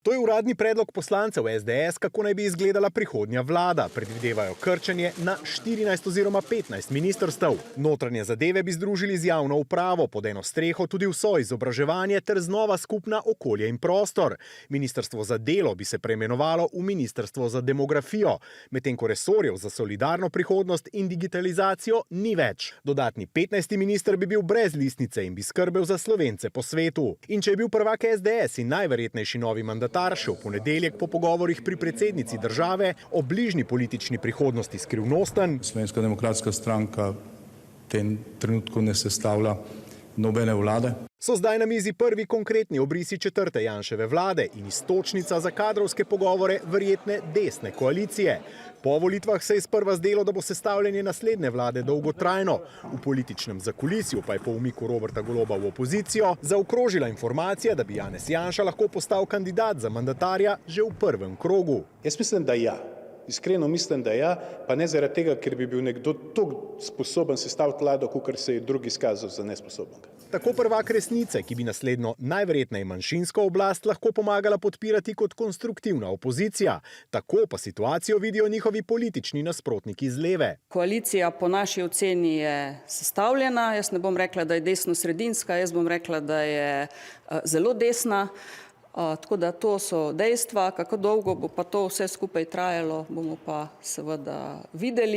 To je uradni predlog poslancev SDS, kako naj bi izgledala prihodnja vlada. Predvidevajo krčenje na 14 oziroma 15 ministrstev. Notranje zadeve bi združili z javno upravo, pod eno streho tudi vso izobraževanje ter znova skupna okolje in prostor. Ministrstvo za delo bi se preimenovalo v Ministrstvo za demografijo, medtem ko resorjev za solidarno prihodnost in digitalizacijo ni več. Dodatni 15. minister bi bil brez listnice in bi skrbel za Slovence po svetu. In če je bil prvak SDS in najverjetnejši novi mandatar še v ponedeljek po pogovorih pri predsednici države o bližnji politični prihodnosti skrivnosten. Slovenska demokratska stranka v tem trenutku ne sestavlja nobene vlade. So zdaj na mizi prvi konkretni obrisi četrte Janševe vlade in iztočnica za kadrovske pogovore verjetne desne koalicije. Po volitvah se je sprva zdelo, da bo sestavljanje naslednje vlade dolgotrajno. V političnem zakulisju pa je po umiku Roberta Goloba v opozicijo zaokrožila informacija, da bi Janez Janša lahko postal kandidat za mandatarja že v prvem krogu. Jaz mislim, da ja. Iskreno mislim, da ja, pa ne zaradi tega, ker bi bil nekdo tako sposoben sestaviti vlado, kakor se je drugi izkazal za nesposobnega. Tako prvak resnice, ki bi naslednjo najverjetneje manjšinsko oblast lahko pomagala podpirati kot konstruktivna opozicija. Tako pa situacijo vidijo njihovi politični nasprotniki z leve. Koalicija po naši oceni je sestavljena. Jaz ne bom rekla, da je desno-sredinska, jaz bom rekla, da je zelo desna. Tako da to so dejstva. Kako dolgo bo pa to vse skupaj trajalo, bomo pa seveda videli.